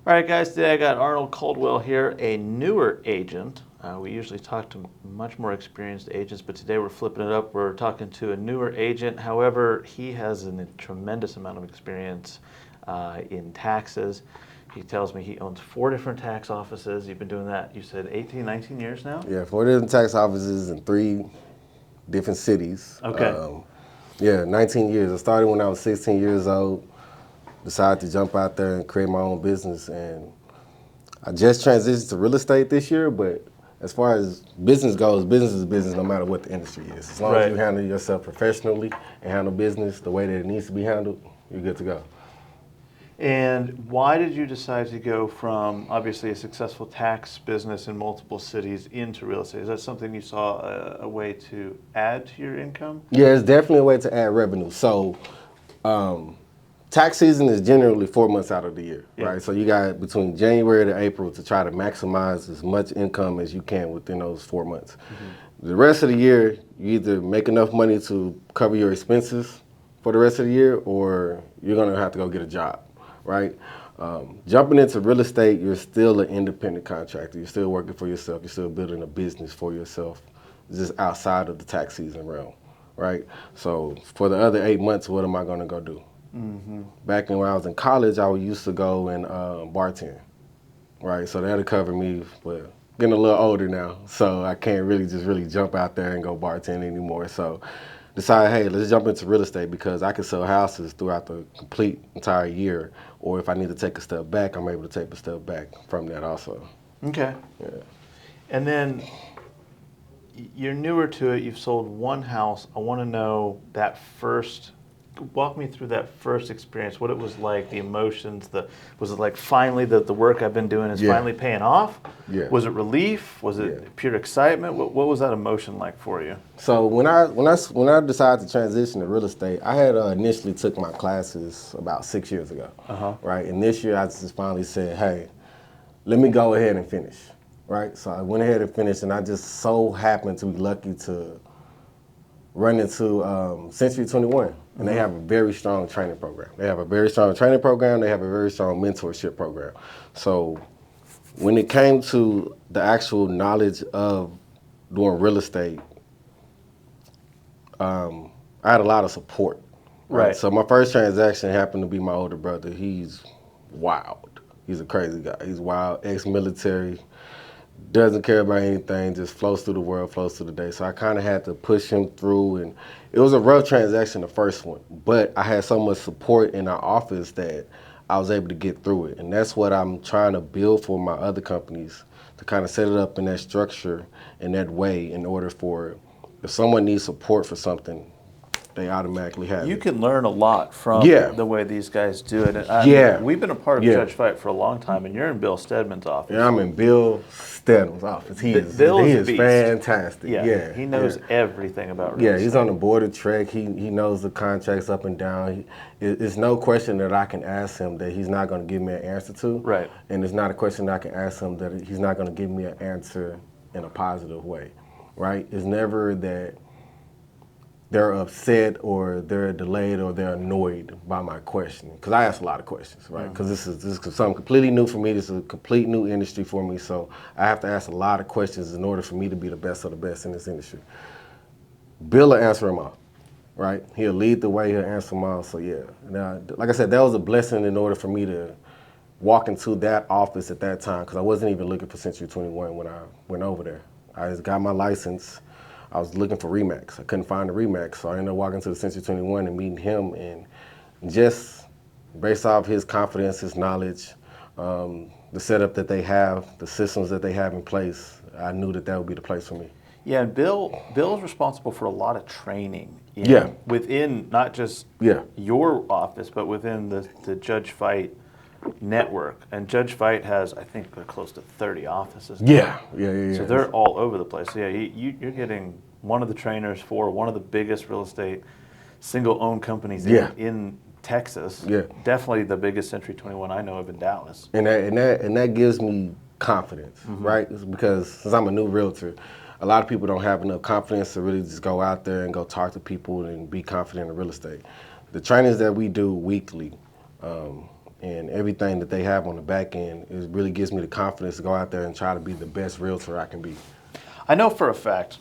All right, guys, today I got Arnold Caldwell here, a newer agent. We usually talk to much more experienced agents, but today we're flipping it up. We're talking to a newer agent. However, he has a tremendous amount of experience in taxes. He tells me he owns 4 different tax offices. You've been doing that, you said 18, 19 years now? Yeah, 4 different tax offices in 3 different cities. Okay. 19 years. I started when I was 16 years old. Decided to jump out there and create my own business, and I just transitioned to real estate this year. But as far as business goes, business is business no matter what the industry is. As long as you handle yourself professionally and handle business the way that it needs to be handled, you're good to go. And why did you decide to go from obviously a successful tax business in multiple cities into real estate? Is that something you saw a way to add to your income? Yeah, it's definitely a way to add revenue. So tax season is generally 4 months out of the year, right? So you got between January to April to try to maximize as much income as you can within those 4 months. Mm-hmm. The rest of the year, you either make enough money to cover your expenses for the rest of the year, or you're gonna have to go get a job, right? Jumping into real estate, you're still an independent contractor. You're still working for yourself. You're still building a business for yourself, just outside of the tax season realm, right? So for the other 8 months, what am I gonna go do? Mm-hmm. Back when I was in college, I used to go and bartend, right? So that'll cover me, but getting a little older now, so I can't really just jump out there and go bartend anymore. So decided, hey, let's jump into real estate because I can sell houses throughout the complete entire year, or if I need to take a step back, I'm able to take a step back from that also. Okay. Yeah. And then you're newer to it, you've sold 1 house. I want to know that first, walk me through that first experience, what it was like, the emotions, was it like finally the work I've been doing is finally paying off? Yeah. Was it relief? Was it pure excitement? What was that emotion like for you? So when I decided to transition to real estate, I had initially took my classes about 6 years ago, right? And this year I just finally said, hey, let me go ahead and finish, right? So I went ahead and finished, and I just so happened to be lucky to run into Century 21, and they have a very strong training program. They have a very strong training program. They have a very strong mentorship program. So when it came to the actual knowledge of doing real estate, I had a lot of support. Right. So my first transaction happened to be my older brother. He's wild. He's a crazy guy. He's wild, ex-military, doesn't care about anything, just flows through the world, flows through the day. So I kind of had to push him through, and it was a rough transaction, the first one, but I had so much support in our office that I was able to get through it. And that's what I'm trying to build for my other companies, to kind of set it up in that structure, in that way, in order for, if someone needs support for something, they automatically have You it. can learn a lot from the way these guys do it. And we've been a part of Judge Fite for a long time, and you're in Bill Stedman's office. Yeah, I'm in Bill Stedman's office. He is fantastic. Yeah, he knows everything about real estate. Yeah, he's on the board of Trek. He knows the contracts up and down. It's no question that I can ask him that he's not going to give me an answer to. Right. And it's not a question that I can ask him that he's not going to give me an answer in a positive way. Right? It's never that they're upset or they're delayed or they're annoyed by my question, because I ask a lot of questions, right? Because this is something completely new for me. This is a complete new industry for me, so I have to ask a lot of questions in order for me to be the best of the best in this industry. Bill will answer them all, right? He'll lead the way, he'll answer them all. So yeah, now, like I said, that was a blessing in order for me to walk into that office at that time, because I wasn't even looking for Century 21 when I went over there. I just got my license. I was looking for RE/MAX. I couldn't find a RE/MAX, so I ended up walking to the Century 21 and meeting him, and just based off his confidence, his knowledge, the setup that they have, the systems that they have in place, I knew that would be the place for me. Yeah, and Bill's responsible for a lot of training. Within not just your office, but within the Judge Fite network. And Judge Fite has, I think, they're close to 30 offices now. Yeah. So they're all over the place. So yeah, you're getting one of the trainers for one of the biggest real estate single-owned companies in Texas. Yeah. Definitely the biggest Century 21 I know of in Dallas. And that gives me confidence, right? Because since I'm a new realtor, a lot of people don't have enough confidence to really just go out there and go talk to people and be confident in real estate. The trainings that we do weekly, and everything that they have on the back end, it really gives me the confidence to go out there and try to be the best realtor I can be. I know for a fact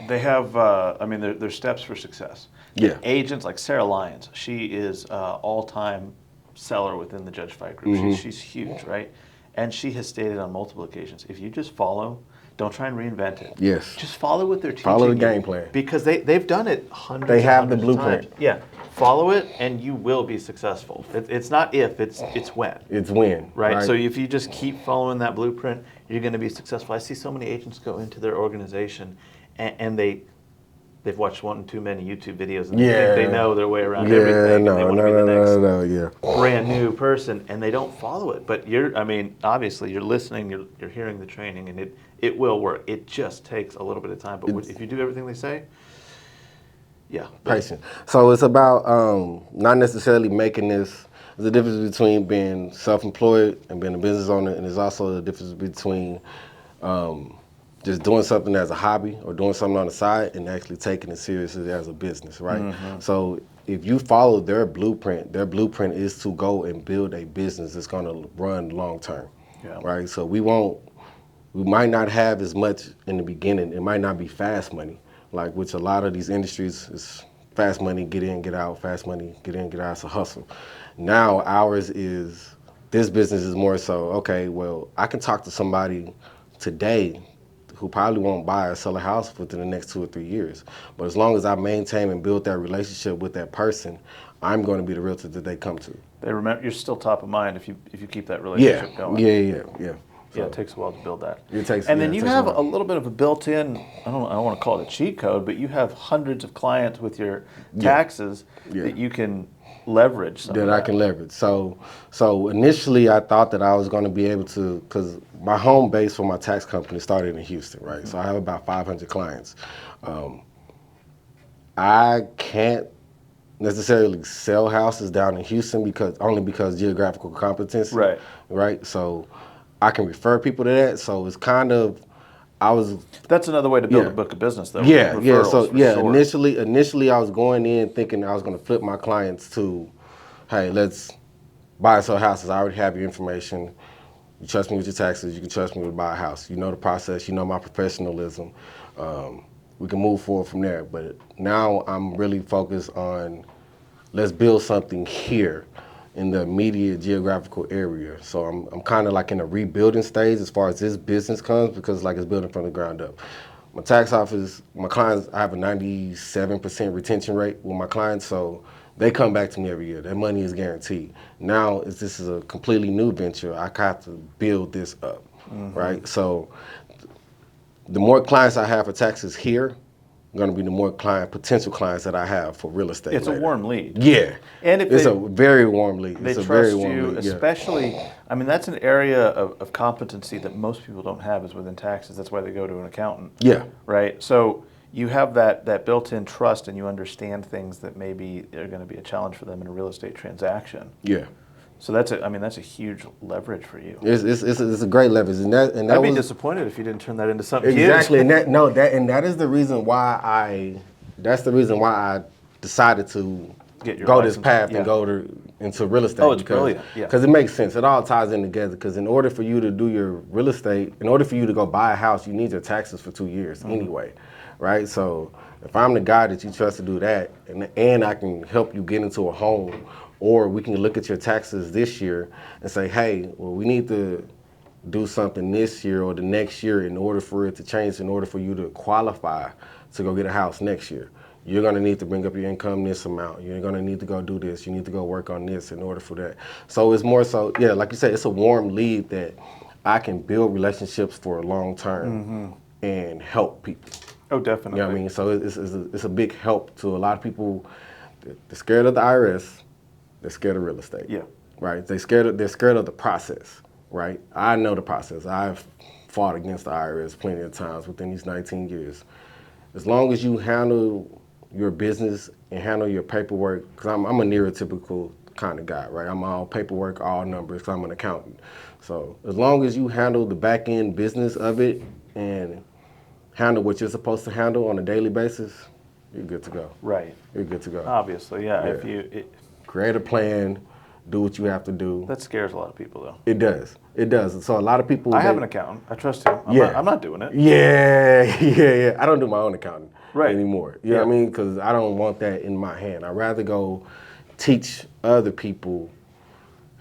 they have, there's steps for success. Yeah. Agents like Sarah Lyons, she is all-time seller within the Judge Fite group. Mm-hmm. She's huge, right? And she has stated on multiple occasions, if you just follow, don't try and reinvent it. Yes. Just follow what they're teaching Follow the you. game plan. Because they've done it hundreds They and have the hundreds of blueprint. times. Yeah. Follow it and you will be successful. It's not if, it's when. It's when. Right? So if you just keep following that blueprint, you're going to be successful. I see so many agents go into their organization and they've watched one too many YouTube videos and they think they know their way around everything. And they want to be the next brand new person, and they don't follow it. But obviously you're listening, you're hearing the training, and it will work. It just takes a little bit of time. But if you do everything they say, yeah. Patient. So it's about not necessarily making this. There's a difference between being self-employed and being a business owner, and there's also a difference between just doing something as a hobby or doing something on the side and actually taking it seriously as a business, right? Mm-hmm. So if you follow their blueprint is to go and build a business that's going to run long term, right? So we might not have as much in the beginning. It might not be fast money, like which a lot of these industries is fast money, get in, get out, fast money, get in, get out. It's a hustle. Now ours is, this business is more so, okay, well, I can talk to somebody today who probably won't buy or sell a house within the next 2 or 3 years. But as long as I maintain and build that relationship with that person, I'm going to be the realtor that they come to. They remember you're still top of mind if you keep that relationship going. Yeah. So, yeah, it takes a while to build that. And then you have a little bit of a built-in, I don't want to call it a cheat code, but you have hundreds of clients with your taxes that you can leverage. I can leverage. So initially I thought that I was going to be able to, because my home base for my tax company started in Houston, right? Mm-hmm. So I have about 500 clients. I can't necessarily sell houses down in Houston because geographical competency. Right. So I can refer people to that. So it's kind of, That's another way to build a book of business, though. Yeah. So initially I was going in thinking I was going to flip my clients to, hey, let's buy and sell houses. I already have your information. You trust me with your taxes. You can trust me to buy a house. You know the process. You know my professionalism. We can move forward from there. But now I'm really focused on, let's build something here in the immediate geographical area. So I'm kind of like in a rebuilding stage as far as this business comes, because like it's building from the ground up. My tax office, my clients, I have a 97% retention rate with my clients, so they come back to me every year. That money is guaranteed. Now, this is a completely new venture. I have to build this up, right? So the more clients I have for taxes here, going to be the more potential clients that I have for real estate. It's later. A warm lead. Yeah, and if it's a very warm lead. They trust you, especially. I mean, that's an area of competency that most people don't have is within taxes. That's why they go to an accountant. Yeah. Right. So you have that built-in trust, and you understand things that maybe are going to be a challenge for them in a real estate transaction. Yeah. So that's a huge leverage for you. It's a great leverage, and I'd be disappointed if you didn't turn that into something exactly. huge. That is the reason why I decided to go this path and go into real estate. Oh, it's brilliant. Yeah. Because it makes sense. It all ties in together. Because in order for you to do your real estate, in order for you to go buy a house, you need your taxes for 2 years anyway, right? So if I'm the guy that you trust to do that, and I can help you get into a home. Or we can look at your taxes this year and say, hey, well, we need to do something this year or the next year in order for it to change, in order for you to qualify to go get a house next year. You're going to need to bring up your income this amount. You're going to need to go do this. You need to go work on this in order for that. So it's more so, like you said, it's a warm lead that I can build relationships for a long term and help people. Oh, definitely. You know what I mean? So it's a big help to a lot of people. They're scared of the IRS. They're scared of real estate. Yeah. Right? They're scared of the process, right? I know the process. I've fought against the IRS plenty of times within these 19 years. As long as you handle your business and handle your paperwork, because I'm a neurotypical kind of guy, right? I'm all paperwork, all numbers, because I'm an accountant. So as long as you handle the back end business of it and handle what you're supposed to handle on a daily basis, you're good to go. Right. You're good to go. Obviously, yeah. If you create a plan, do what you have to do. That scares a lot of people, though. It does. It does. So a lot of people. I have an accountant. I trust him. I'm not doing it. Yeah. I don't do my own accounting anymore. You know what I mean? Because I don't want that in my hand. I'd rather go teach other people,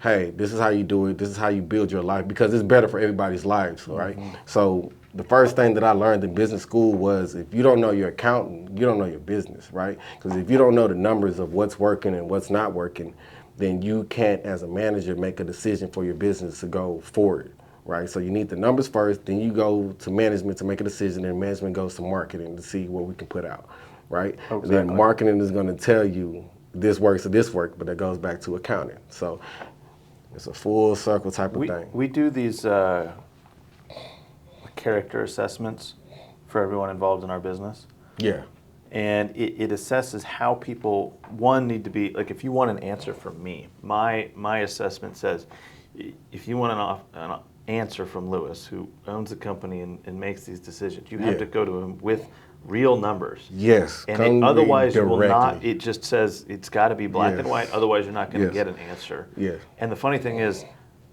hey, this is how you do it. This is how you build your life, because it's better for everybody's lives, right? So the first thing that I learned in business school was, if you don't know your accountant, you don't know your business, right? Because if you don't know the numbers of what's working and what's not working, then you can't, as a manager, make a decision for your business to go forward, right? So you need the numbers first, then you go to management to make a decision, and management goes to marketing to see what we can put out, right? Exactly. And then marketing is going to tell you this works or this works, but that goes back to accounting. So it's a full circle type of thing. We do these character assessments for everyone involved in our business. Yeah. And it assesses how people, need to be, like, if you want an answer from me, my assessment says, if you want an answer from Lewis, who owns the company and makes these decisions, you have to go to him with real numbers. Yes. And otherwise you will not, it just says it's got to be black and white, otherwise you're not going to get an answer. Yeah. And the funny thing is,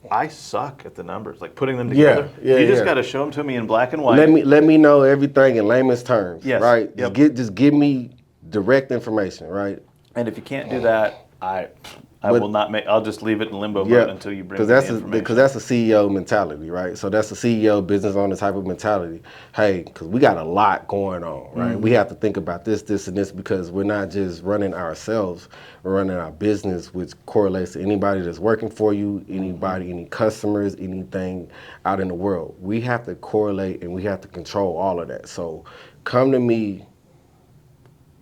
I suck at the numbers, like putting them together. You just got to show them to me in black and white. Let me know everything in layman's terms, right? Yep. Just give me direct information, right? And if you can't do that, I will not make. I'll just leave it in limbo mode until you bring me the information. Because that's a CEO mentality, right? So that's a CEO, business owner type of mentality. Hey, because we got a lot going on, right? We have to think about this, and this, because we're not just running ourselves. We're running our business, which correlates to anybody that's working for you, anybody, any customers, anything out in the world. We have to correlate and we have to control all of that. So come to me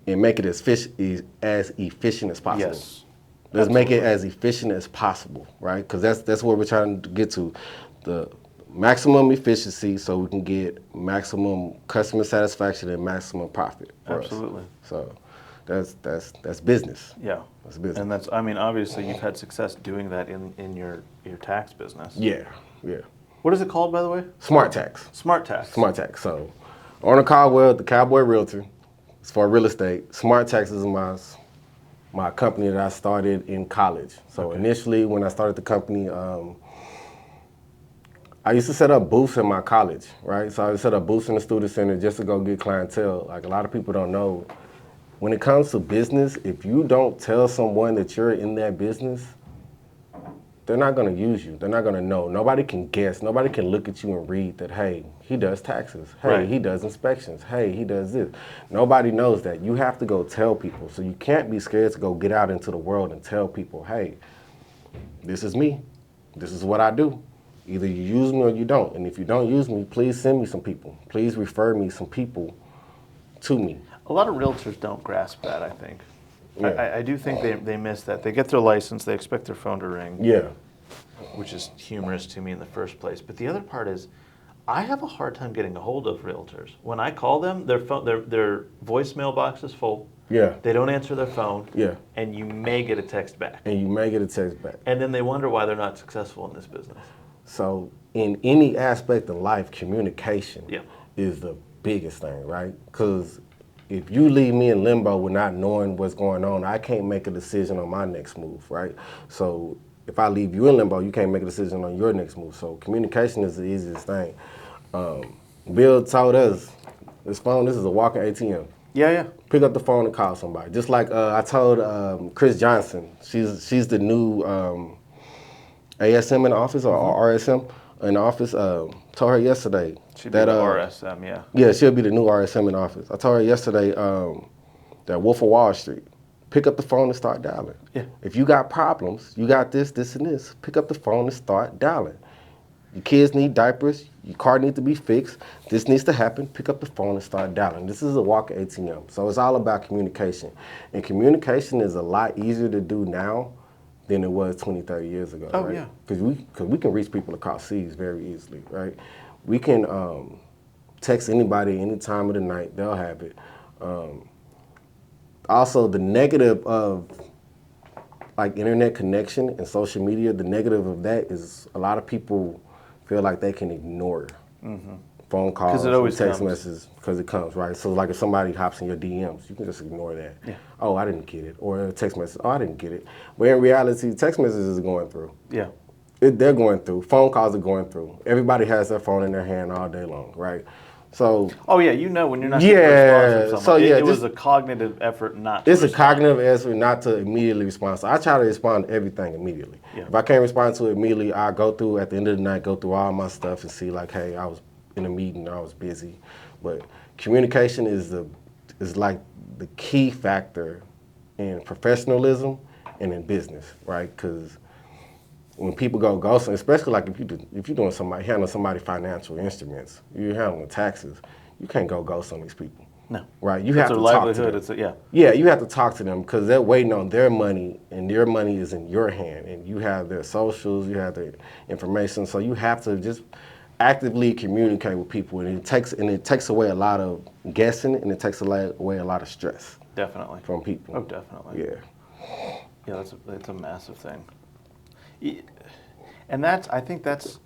and make it as efficient as possible. Yes. Let's make it as efficient as possible, right? Because that's what we're trying to get to, the maximum efficiency, so we can get maximum customer satisfaction and maximum profit for us. So that's business. Yeah, that's business. And that's, I mean, obviously you've had success doing that in your tax business. Yeah. What is it called, by the way? Smart Tax. Smart Tax. Smart Tax. So Arnold Caldwell, the Cowboy Realtor, as far as real estate, Smart Tax is my company that I started in college. So initially, when I started the company, I used to set up booths in my college, right? So I would set up booths in the student center just to go get clientele. Like, a lot of people don't know, when it comes to business, if you don't tell someone that you're in that business, they're not gonna use you. They're not gonna know. Nobody can guess. Nobody can look at you and read that, hey, he does taxes. Hey, he does inspections. Hey, he does this. Nobody knows that. You have to go tell people. So you can't be scared to go get out into the world and tell people, hey, this is me. This is what I do. Either you use me or you don't. And if you don't use me, please send me some people. Please refer me some people to me. A lot of realtors don't grasp that, I think. I do think they miss that. They get their license, they expect their phone to ring. Yeah. Which is humorous to me in the first place. But the other part is, I have a hard time getting a hold of realtors. When I call them, their voicemail box is full. Yeah. They don't answer their phone. Yeah. And you may get a text back. And then they wonder why they're not successful in this business. So in any aspect of life, communication Yeah. is the biggest thing, right? Because if you leave me in limbo with not knowing what's going on, I can't make a decision on my next move, right? So if I leave you in limbo, you can't make a decision on your next move. So communication is the easiest thing. Bill told us, this is a walking ATM. Yeah. Pick up the phone and call somebody. Just like I told Chris Johnson, she's the new ASM in the office, or RSM in the office. Told her yesterday. She'd be the RSM, yeah. Yeah, she'll be the new RSM in the office. I told her yesterday that Wolf of Wall Street, pick up the phone and start dialing. Yeah. If you got problems, you got this, and this, pick up the phone and start dialing. Your kids need diapers, your car needs to be fixed, this needs to happen, pick up the phone and start dialing. This is a walking ATM. So it's all about communication. And communication is a lot easier to do now than it was 20, 30 years ago, right? Yeah. Because we can reach people across seas very easily, right? We can text anybody any time of the night, they'll have it. Also, the negative of like internet connection and social media, the negative of that is a lot of people feel like they can ignore phone calls, 'Cause it always text comes. messages, because it comes, right? So like if somebody hops in your DMs, you can just ignore that. Yeah. Oh, I didn't get it. Or a text message, oh, I didn't get it. But in reality, text messages are going through. Yeah. They're going through. Phone calls are going through. Everybody has their phone in their hand all day long, right? So Oh yeah, you know when you're not getting a response from someone. so yeah, it was just- a cognitive effort not to it's a respond. cognitive effort not to immediately respond. So I try to respond to everything immediately. Yeah. If I can't respond to it immediately, I go through at the end of the night, go through all my stuff and see like, hey, I was in a meeting, I was busy. But communication is like the key factor in professionalism and in business, right? Because when people go ghosting, especially like if you're doing handling somebody financial instruments, you're handling taxes, you can't go ghost on these people. No. Right, you It's have a to talk to livelihood. them. Yeah. Yeah, you have to talk to them because they're waiting on their money, and their money is in your hand, and you have their socials, you have their information, so you have to just actively communicate with people, and it takes away a lot of guessing, and it takes away a lot of stress Definitely. from people. Oh, definitely. Yeah. Yeah, that's a massive thing. And I think that's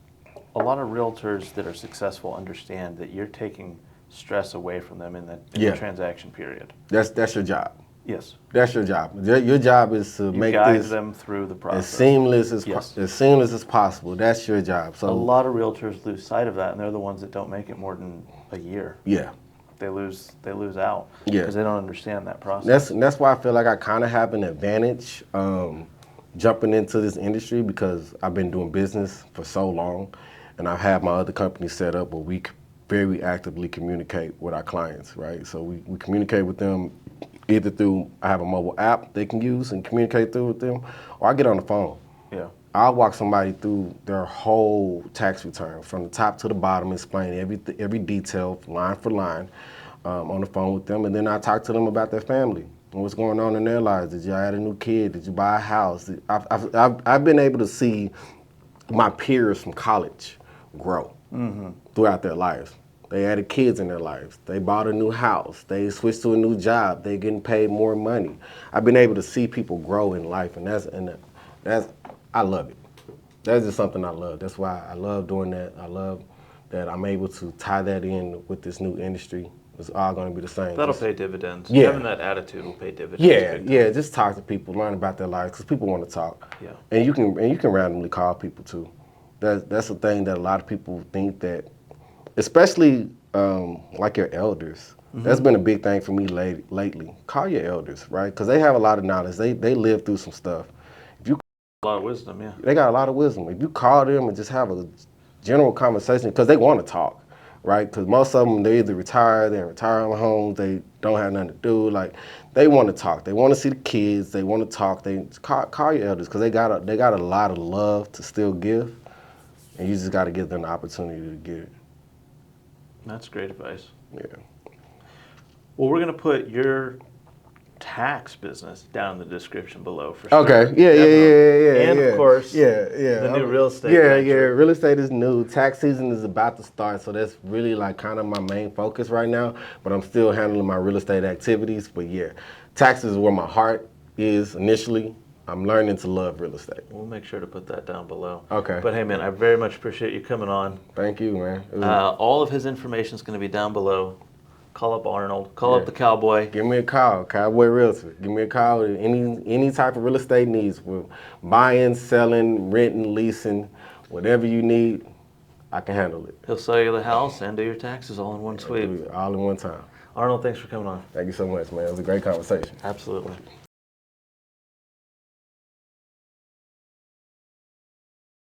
a lot of realtors that are successful understand that you're taking stress away from them in the transaction period. That's your job. Yes. That's your job. Your job is to make guide this them through the as process. seamless as Yes. as seamless as possible. That's your job. So A lot of realtors lose sight of that, and they're the ones that don't make it more than a year. yeah. They lose out Yeah. because they don't understand that process. That's why I feel like I kind of have an advantage jumping into this industry because I've been doing business for so long, and I have my other company set up where we very actively communicate with our clients, right? So we communicate with them either through, I have a mobile app they can use and communicate through with them, or I get on the phone. Yeah. I'll walk somebody through their whole tax return from the top to the bottom, explain every detail line for line on the phone with them, and then I talk to them about their family and what's going on in their lives. Did you add a new kid? Did you buy a house? I've been able to see my peers from college grow throughout their lives. They added kids in their lives. They bought a new house. They switched to a new job. They're getting paid more money. I've been able to see people grow in life, and that's I love it. That's just something I love. That's why I love doing that. I love that I'm able to tie that in with this new industry. It's all going to be the same. That'll pay dividends. Yeah. Having that attitude will pay dividends. Yeah, big time. yeah. Just talk to people, learn about their lives, because people want to talk. Yeah. And you can randomly call people too. That's a thing that a lot of people think that, especially like your elders. That's been a big thing for me lately. Call your elders, right? Because they have a lot of knowledge. They lived through some stuff. If you A lot of wisdom, yeah. They got a lot of wisdom. If you call them and just have a general conversation, because they want to talk, right? Because most of them, they either retire, they're in retirement homes, they don't have nothing to do. Like, they want to talk. They want to see the kids. They want to talk. They call your elders because they got a lot of love to still give, and you just got to give them the opportunity to get it. That's great advice. Yeah. Well, we're going to put your tax business down in the description below for sure. Okay. Yeah. Definitely. And yeah. of course, the new real estate Yeah, venture. real estate is new. Tax season is about to start, so that's really like kind of my main focus right now. But I'm still handling my real estate activities. But yeah, taxes is where my heart is initially. I'm learning to love real estate. We'll make sure to put that down below. Okay. But hey, man, I very much appreciate you coming on. Thank you, man. All of his information is going to be down below. Call up Arnold. Call up the Cowboy. Give me a call, Cowboy Realtor. Give me a call with any type of real estate needs. With buying, selling, renting, leasing, whatever you need, I can handle it. He'll sell you the house and do your taxes all in one sweep. Do it all in one time. Arnold, thanks for coming on. Thank you so much, man. It was a great conversation. Absolutely.